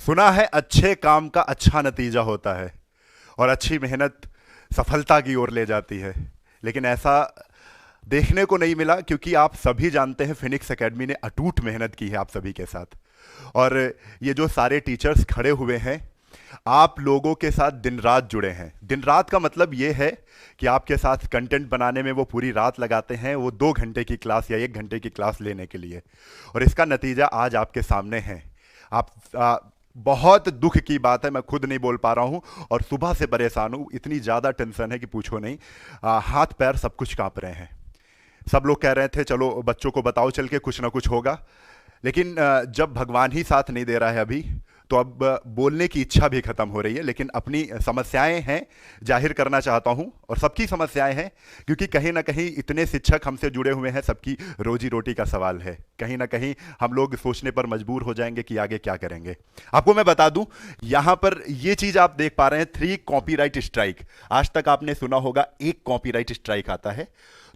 सुना है अच्छे काम का अच्छा नतीजा होता है और अच्छी मेहनत सफलता की ओर ले जाती है। लेकिन ऐसा देखने को नहीं मिला, क्योंकि आप सभी जानते हैं फिनिक्स एकेडमी ने अटूट मेहनत की है आप सभी के साथ। और ये जो सारे टीचर्स खड़े हुए हैं, आप लोगों के साथ दिन रात जुड़े हैं। दिन रात का मतलब ये है कि आपके साथ कंटेंट बनाने में वो पूरी रात लगाते हैं, वो 2 घंटे की क्लास या 1 घंटे की क्लास लेने के लिए। और इसका नतीजा आज आपके सामने है। आप बहुत दुख की बात है, मैं खुद नहीं बोल पा रहा हूं और सुबह से परेशान हूं। इतनी ज़्यादा टेंशन है कि पूछो नहीं। हाथ पैर सब कुछ कांप रहे हैं। सब लोग कह रहे थे चलो बच्चों को बताओ चल के कुछ ना कुछ होगा, लेकिन जब भगवान ही साथ नहीं दे रहा है अभी, तो अब बोलने की इच्छा भी खत्म हो रही है। लेकिन अपनी समस्याएं हैं, जाहिर करना चाहता हूं, और सबकी समस्याएं हैं, क्योंकि कहीं ना कहीं इतने शिक्षक हमसे जुड़े हुए हैं, सबकी रोजी रोटी का सवाल है। कहीं ना कहीं हम लोग सोचने पर मजबूर हो जाएंगे कि आगे क्या करेंगे। आपको मैं बता दूं, यहां पर ये चीज आप देख पा रहे हैं, 3 कॉपीराइट स्ट्राइक। आज तक आपने सुना होगा 1 कॉपीराइट स्ट्राइक आता है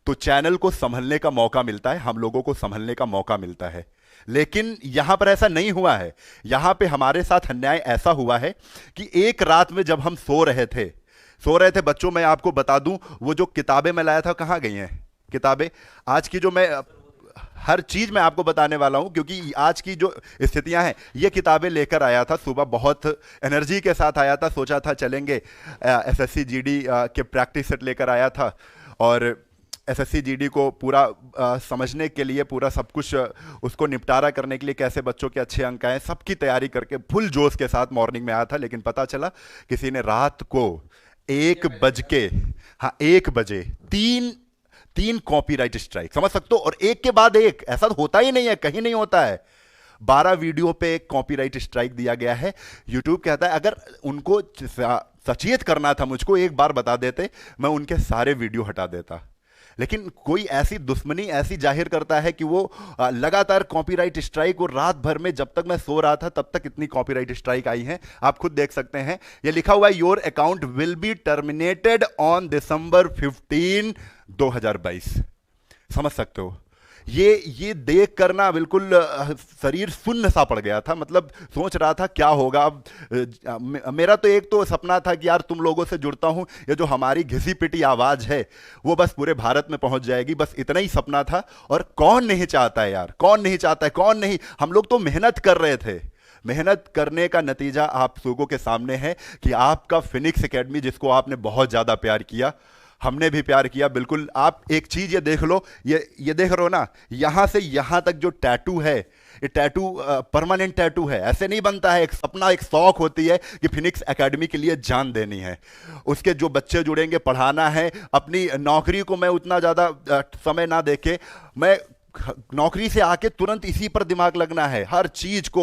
तो चैनल को संभलने का मौका मिलता है, हम लोगों को संभलने का मौका मिलता है। लेकिन यहां पर ऐसा नहीं हुआ है। यहां पे हमारे साथ अन्याय ऐसा हुआ है कि एक रात में जब हम सो रहे थे बच्चों, मैं आपको बता दूं, वो जो किताबें मैं लाया था कहां गई हैं किताबें? आज की जो मैं हर चीज मैं आपको बताने वाला हूं, क्योंकि आज की जो स्थितियां हैं, ये किताबें लेकर आया था सुबह, बहुत एनर्जी के साथ आया था। सोचा था चलेंगे, एसएससी जीडी के प्रैक्टिस सेट लेकर आया था और एसएससी जीडी को पूरा समझने के लिए, पूरा सब कुछ उसको निपटारा करने के लिए, कैसे बच्चों के अच्छे अंक आए, सबकी तैयारी करके फुल जोश के साथ मॉर्निंग में आया था। लेकिन पता चला किसी ने रात को 1 बजे तीन कॉपीराइट स्ट्राइक, समझ सकते हो, और एक के बाद एक। ऐसा तो होता ही नहीं है, कहीं नहीं होता है। 12 वीडियो पे एक कॉपीराइट स्ट्राइक दिया गया है। यूट्यूब कहता है अगर उनको सचेत करना था, मुझको एक बार बता देते, मैं उनके सारे वीडियो हटा देता। लेकिन कोई ऐसी दुश्मनी ऐसी जाहिर करता है कि वो लगातार कॉपीराइट स्ट्राइक, और रात भर में जब तक मैं सो रहा था तब तक इतनी कॉपीराइट स्ट्राइक आई हैं, आप खुद देख सकते हैं। ये लिखा हुआ है, your account will be terminated on December 15, 2022। समझ सकते हो? ये देख कर ना बिल्कुल शरीर सुन्न सा पड़ गया था। मतलब सोच रहा था क्या होगा अब। मेरा तो एक तो सपना था कि यार तुम लोगों से जुड़ता हूं, ये जो हमारी घिसी पिटी आवाज है वो बस पूरे भारत में पहुंच जाएगी, बस इतना ही सपना था। और कौन नहीं चाहता है यार, कौन नहीं चाहता है, कौन नहीं। हम लोग तो मेहनत कर रहे थे। मेहनत करने का नतीजा आप लोगों के सामने है कि आपका फिनिक्स एकेडमी, जिसको आपने बहुत ज्यादा प्यार किया, हमने भी प्यार किया बिल्कुल। आप एक चीज ये देख लो, ये देख रहे हो ना, यहां से यहां तक जो टैटू है, ये टैटू परमानेंट टैटू है, ऐसे नहीं बनता है। एक सपना, एक शौक होती है कि फिनिक्स एकेडमी के लिए जान देनी है, उसके जो बच्चे जुड़ेंगे पढ़ाना है। अपनी नौकरी को मैं उतना ज्यादा समय ना देके, मैं नौकरी से आके तुरंत इसी पर दिमाग लगना है। हर चीज को,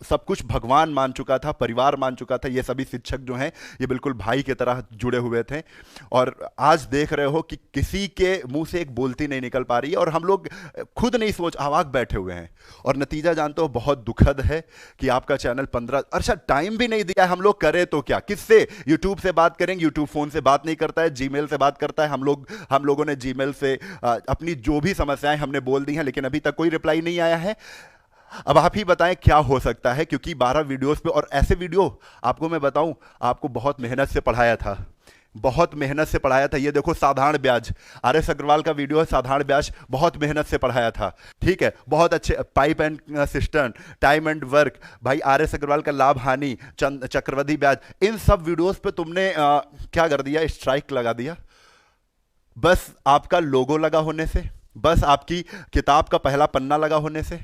सब कुछ भगवान मान चुका था, परिवार मान चुका था। ये सभी शिक्षक जो हैं ये बिल्कुल भाई की तरह जुड़े हुए थे। और आज देख रहे हो कि किसी के मुंह से एक बोलती नहीं निकल पा रही है, और हम लोग खुद नहीं सोच, अवाक बैठे हुए हैं। और नतीजा जानते हो, बहुत दुखद है कि आपका चैनल 15, अच्छा टाइम भी नहीं दिया। हम लोग करें तो क्या, किससे? यूट्यूब से बात करेंगे, यूट्यूब फोन से बात नहीं करता है, जीमेल से बात करता है। हम लोगों ने जीमेल से अपनी जो भी समस्याएं हमने बोल दी हैं, लेकिन अभी तक कोई रिप्लाई नहीं आया है। अब आप ही बताएं क्या हो सकता है, क्योंकि 12 वीडियोस पे, और ऐसे वीडियो आपको मैं बताऊं, आपको बहुत मेहनत से पढ़ाया था, बहुत मेहनत से पढ़ाया था। ये देखो, साधारण ब्याज, आरएस अग्रवाल का वीडियो है, साधारण ब्याज, बहुत मेहनत से पढ़ाया था। ठीक है, बहुत अच्छे pipe and system, time and work, भाई आरएस अग्रवाल का लाभ हानि, चक्रवृद्धि ब्याज, इन सब वीडियोस पे तुमने क्या कर दिया? स्ट्राइक लगा दिया। बस आपका लोगो लगा होने से, बस आपकी किताब का पहला पन्ना लगा होने से,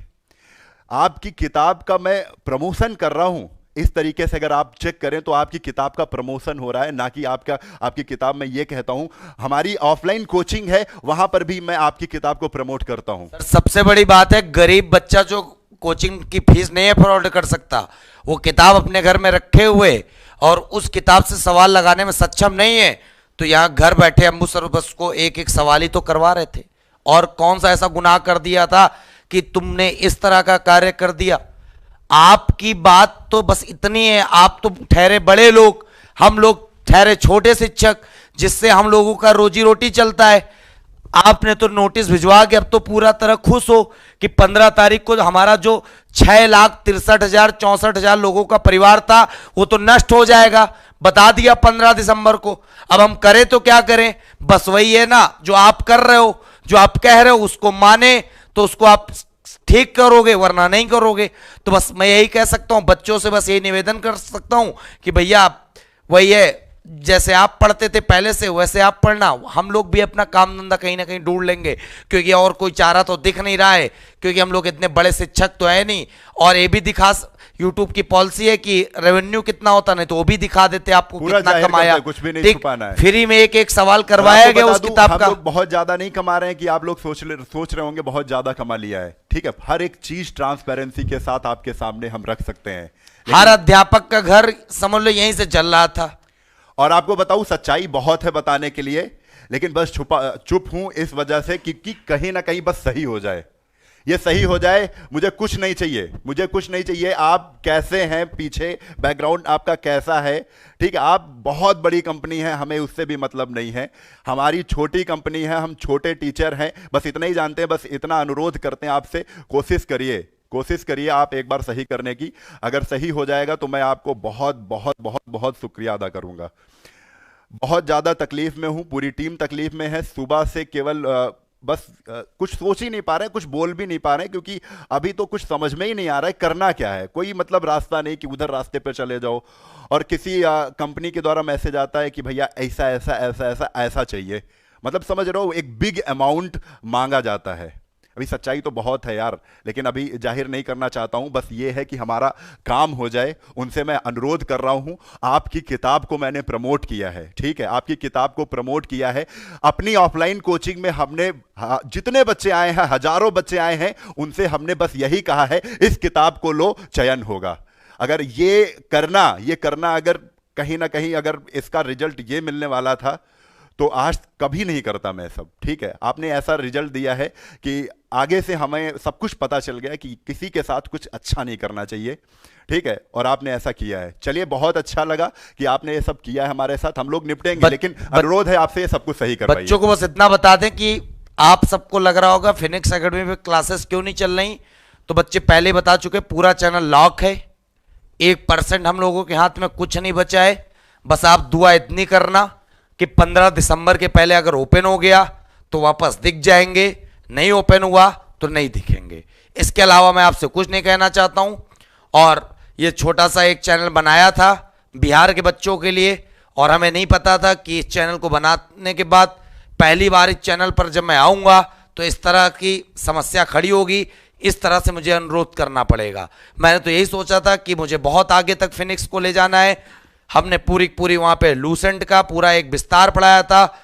आपकी किताब का मैं प्रमोशन कर रहा हूं। इस तरीके से अगर आप चेक करें तो आपकी किताब का प्रमोशन हो रहा है, ना कि आपकी किताब में ये कहता हूं। हमारी ऑफलाइन कोचिंग है, वहां पर भी मैं आपकी किताब को प्रमोट करता हूं। सर, सबसे बड़ी बात है, गरीब बच्चा जो कोचिंग की फीस नहीं अफोर्ड कर सकता, वो किताब अपने घर में रखे हुए और उस किताब से सवाल लगाने में सक्षम नहीं है, तो यहां घर बैठे अम्बू सर बस को एक एक सवाल ही तो करवा रहे थे। और कौन सा ऐसा गुनाह कर दिया था कि तुमने इस तरह का कार्य कर दिया? आपकी बात तो बस इतनी है, आप तो ठहरे बड़े लोग, हम लोग ठहरे छोटे शिक्षक, जिससे हम लोगों का रोजी रोटी चलता है। आपने तो नोटिस भिजवा के अब तो पूरा तरह खुश हो कि 15 तारीख को हमारा जो 6,63,000 लोगों का परिवार था वो तो नष्ट हो जाएगा, बता दिया 15 दिसंबर को। अब हम करें तो क्या करें, बस वही है ना, जो आप कर रहे हो, जो आप कह रहे हो उसको माने तो उसको आप ठीक करोगे, वरना नहीं करोगे। तो बस मैं यही कह सकता हूं, बच्चों से बस यही निवेदन कर सकता हूं कि भैया वही है, जैसे आप पढ़ते थे पहले से वैसे आप पढ़ना, हम लोग भी अपना काम धंधा कहीं ना कहीं ढूंढ लेंगे, क्योंकि और कोई चारा तो दिख नहीं रहा है, क्योंकि हम लोग इतने बड़े शिक्षक तो है नहीं। और ये भी दिखा, यूट्यूब की पॉलिसी है कि रेवेन्यू कितना होता, नहीं तो वो भी दिखा देते आपको कितना कमाया, कुछ भी नहीं छुपाना है। फ्री में एक सब करवाया गया उस किताब का। हम लोग बहुत ज्यादा नहीं कमा रहे हैं कि आप लोग सोच रहे होंगे बहुत ज्यादा कमा लिया है, ठीक है। हर एक चीज ट्रांसपेरेंसी के साथ आपके सामने हम रख सकते हैं। हर अध्यापक का घर समझ लो यहीं से चल रहा था। और आपको बताऊं, सच्चाई बहुत है बताने के लिए, लेकिन बस चुप हूं इस वजह से कि कहीं ना कहीं बस सही हो जाए, ये सही हो जाए। मुझे कुछ नहीं चाहिए, मुझे कुछ नहीं चाहिए। आप कैसे हैं, पीछे बैकग्राउंड आपका कैसा है, ठीक है। आप बहुत बड़ी कंपनी है, हमें उससे भी मतलब नहीं है। हमारी छोटी कंपनी है, हम छोटे टीचर हैं, बस इतना ही जानते हैं। बस इतना अनुरोध करते हैं आपसे, कोशिश करिए आप एक बार सही करने की। अगर सही हो जाएगा तो मैं आपको बहुत बहुत बहुत बहुत शुक्रिया अदा करूंगा। बहुत ज़्यादा तकलीफ में हूं, पूरी टीम तकलीफ में है। सुबह से केवल बस कुछ सोच ही नहीं पा रहे हैं, कुछ बोल भी नहीं पा रहे हैं, क्योंकि अभी तो कुछ समझ में ही नहीं आ रहा है करना क्या है। कोई मतलब रास्ता नहीं कि उधर रास्ते पर चले जाओ, और किसी कंपनी के द्वारा मैसेज आता है कि भैया ऐसा ऐसा ऐसा ऐसा ऐसा चाहिए, मतलब समझ रहे हो, एक बिग अमाउंट मांगा जाता है। अभी सच्चाई तो बहुत है यार, लेकिन अभी जाहिर नहीं करना चाहता हूं। बस ये है कि हमारा काम हो जाए, उनसे मैं अनुरोध कर रहा हूं। आपकी किताब को मैंने प्रमोट किया है, ठीक है, आपकी किताब को प्रमोट किया है। अपनी ऑफलाइन कोचिंग में हमने जितने बच्चे आए हैं, हजारों बच्चे आए हैं, उनसे हमने बस यही कहा है, इस किताब को लो, चयन होगा। अगर ये करना अगर कहीं ना कहीं अगर इसका रिजल्ट ये मिलने वाला था तो आज कभी नहीं करता मैं सब, ठीक है। आपने ऐसा रिजल्ट दिया है कि आगे से हमें सब कुछ पता चल गया कि किसी के साथ कुछ अच्छा नहीं करना चाहिए, ठीक है, और आपने ऐसा किया है। चलिए, बहुत अच्छा लगा कि आपने ये सब किया है हमारे साथ। हम लोग निपटेंगे, लेकिन अनुरोध है आपसे ये सब कुछ सही करवाइए। बच्चों को बस इतना बता दें कि आप सबको लग रहा होगा फिनिक्स एकेडमी में क्लासेस क्यों नहीं चल रही, तो बच्चे पहले बता चुके, पूरा चैनल लॉक है, 1% हम लोगों के हाथ में कुछ नहीं बचा है। बस आप दुआ इतनी करना कि 15 दिसंबर के पहले अगर ओपन हो गया तो वापस दिख जाएंगे, नहीं ओपन हुआ तो नहीं दिखेंगे। इसके अलावा मैं आपसे कुछ नहीं कहना चाहता हूं। और ये छोटा सा एक चैनल बनाया था बिहार के बच्चों के लिए, और हमें नहीं पता था कि इस चैनल को बनाने के बाद पहली बार इस चैनल पर जब मैं आऊंगा तो इस तरह की समस्या खड़ी होगी, इस तरह से मुझे अनुरोध करना पड़ेगा। मैंने तो यही सोचा था कि मुझे बहुत आगे तक फिनिक्स को ले जाना है। हमने पूरी वहां पे लूसेंट का पूरा एक विस्तार पढ़ाया था,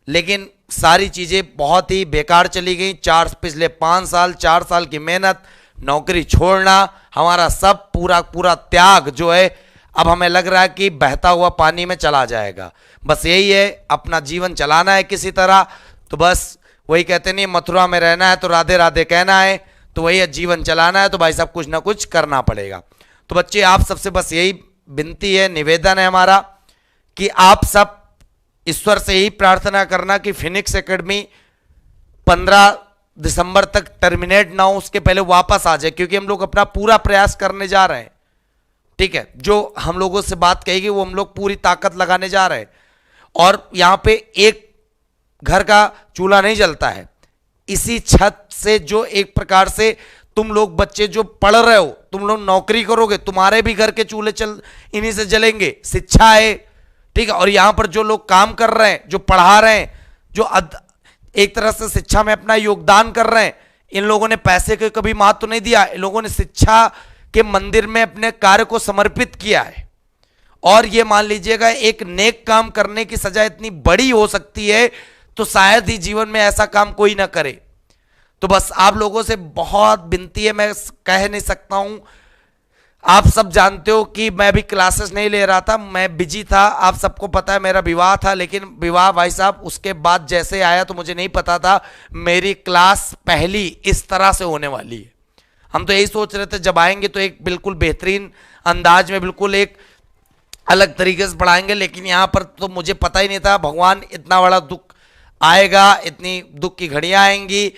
लेकिन सारी चीजें बहुत ही बेकार चली गई। पिछले 5 साल 4 साल की मेहनत, नौकरी छोड़ना, हमारा सब पूरा त्याग जो है, अब हमें लग रहा है कि बहता हुआ पानी में चला जाएगा। बस यही है, अपना जीवन चलाना है किसी तरह। तो बस वही कहते नहीं, मथुरा में रहना है तो राधे राधे कहना है, तो वही है, जीवन चलाना है तो भाई साहब कुछ ना कुछ करना पड़ेगा। तो बच्चे, आप सबसे बस यही विनती है, निवेदन है हमारा कि आप सब ईश्वर से ही प्रार्थना करना कि फिनिक्स एकेडमी 15 दिसंबर तक टर्मिनेट ना हो, उसके पहले वापस आ जाए, क्योंकि हम लोग अपना पूरा प्रयास करने जा रहे हैं, ठीक है। जो हम लोगों से बात कहेगी वो हम लोग पूरी ताकत लगाने जा रहे हैं। और यहां पे एक घर का चूल्हा नहीं जलता है, इसी छत से जो एक प्रकार से तुम लोग बच्चे जो पढ़ रहे हो, तुम लोग नौकरी करोगे, तुम्हारे भी घर के चूल्हे इन्हीं से जलेंगे। शिक्षा है, ठीक है। और यहां पर जो लोग काम कर रहे हैं, जो पढ़ा रहे हैं, जो एक तरह से शिक्षा में अपना योगदान कर रहे हैं, इन लोगों ने पैसे के कभी महत्व नहीं दिया। इन लोगों ने शिक्षा के मंदिर में अपने कार्य को समर्पित किया है। और ये मान लीजिएगा, एक नेक काम करने की सजा इतनी बड़ी हो सकती है तो शायद ही जीवन में ऐसा काम कोई ना करे। तो बस आप लोगों से बहुत विनती है, मैं कह नहीं सकता हूं। आप सब जानते हो कि मैं भी क्लासेस नहीं ले रहा था, मैं बिजी था, आप सबको पता है मेरा विवाह था। लेकिन विवाह भाई साहब उसके बाद जैसे आया तो मुझे नहीं पता था मेरी क्लास पहली इस तरह से होने वाली है। हम तो यही सोच रहे थे जब आएंगे तो एक बिल्कुल बेहतरीन अंदाज में, बिल्कुल एक अलग तरीके से पढ़ाएंगे, लेकिन यहां पर तो मुझे पता ही नहीं था। भगवान इतना बड़ा दुख आएगा, इतनी दुख की घड़ियां आएंगी।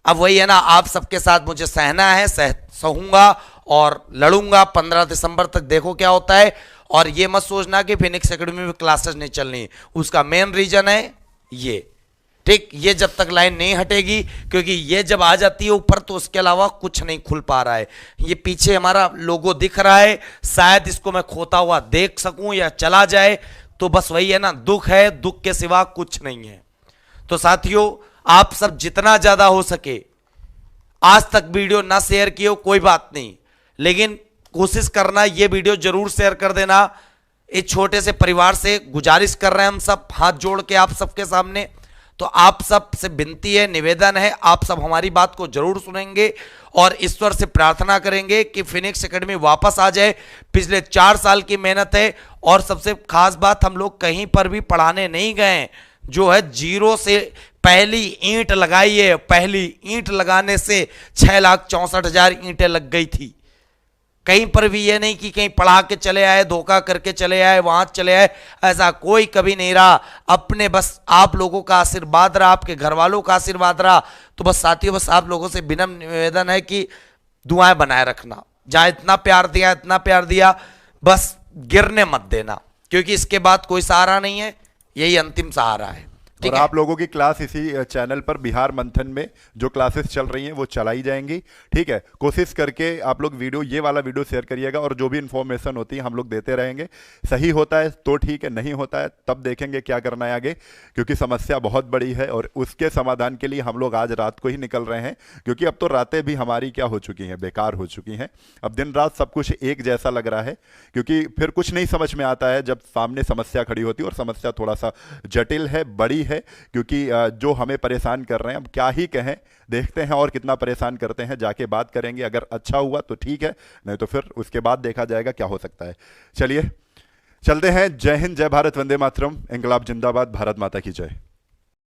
अब वही है ना, आप सबके साथ मुझे सहना है, सहूंगा और लड़ूंगा। 15 दिसंबर तक देखो क्या होता है। और ये मत सोचना कि फिनिक्स एकेडमी में क्लासेस नहीं चलनी, उसका मेन रीजन है ये, ठीक। ये जब तक लाइन नहीं हटेगी, क्योंकि ये जब आ जाती है ऊपर तो उसके अलावा कुछ नहीं खुल पा रहा है। ये पीछे हमारा लोगो दिख रहा है, शायद इसको मैं खोता हुआ देख सकूं या चला जाए, तो बस वही है ना, दुख है, दुख के सिवा कुछ नहीं है। तो साथियों, आप सब जितना ज्यादा हो सके, आज तक वीडियो ना शेयर किए हो कोई बात नहीं, लेकिन कोशिश करना ये वीडियो जरूर शेयर कर देना। इस छोटे से परिवार से गुजारिश कर रहे हैं हम सब हाथ जोड़ के आप सबके सामने। तो आप सब से विनती है, निवेदन है, आप सब हमारी बात को जरूर सुनेंगे और ईश्वर से प्रार्थना करेंगे कि फिनिक्स एकेडमी वापस आ जाए। पिछले 4 साल की मेहनत है और सबसे खास बात, हम लोग कहीं पर भी पढ़ाने नहीं गए, जो है जीरो से पहली ईंट लगाई है। पहली ईंट लगाने से 6,64,000 ईंटें लग गई थी। कहीं पर भी ये नहीं कि कहीं पढ़ा के चले आए, धोखा करके चले आए, वहां चले आए, ऐसा कोई कभी नहीं रहा। अपने बस आप लोगों का आशीर्वाद रहा, आपके घर वालों का आशीर्वाद रहा। तो बस साथियों, बस आप लोगों से विनम्र निवेदन है कि दुआएं बनाए रखना। जहां इतना प्यार दिया, इतना प्यार दिया, बस गिरने मत देना, क्योंकि इसके बाद कोई सहारा नहीं है, यही अंतिम सहारा है। और आप लोगों की क्लास इसी चैनल पर बिहार मंथन में जो क्लासेस चल रही हैं वो चलाई जाएंगी, ठीक है। कोशिश करके आप लोग वीडियो, ये वाला वीडियो शेयर करिएगा और जो भी इंफॉर्मेशन होती है हम लोग देते रहेंगे। सही होता है तो ठीक है, नहीं होता है तब देखेंगे क्या करना है आगे, क्योंकि समस्या बहुत बड़ी है और उसके समाधान के लिए हम लोग आज रात को ही निकल रहे हैं। क्योंकि अब तो रातें भी हमारी क्या हो चुकी हैं, बेकार हो चुकी हैं। अब दिन रात सब कुछ एक जैसा लग रहा है, क्योंकि फिर कुछ नहीं समझ में आता है जब सामने समस्या खड़ी होती है। और समस्या थोड़ा सा जटिल है, बड़ी है, क्योंकि जो हमें परेशान कर रहे हैं, अब क्या ही कहें, देखते हैं और कितना परेशान करते हैं, जाके बात करेंगे। अगर अच्छा हुआ तो ठीक है, नहीं तो फिर उसके बाद देखा जाएगा क्या हो सकता है। चलिए चलते हैं। जय हिंद, जय भारत, वंदे मातरम, इंकलाब जिंदाबाद, भारत माता की जय।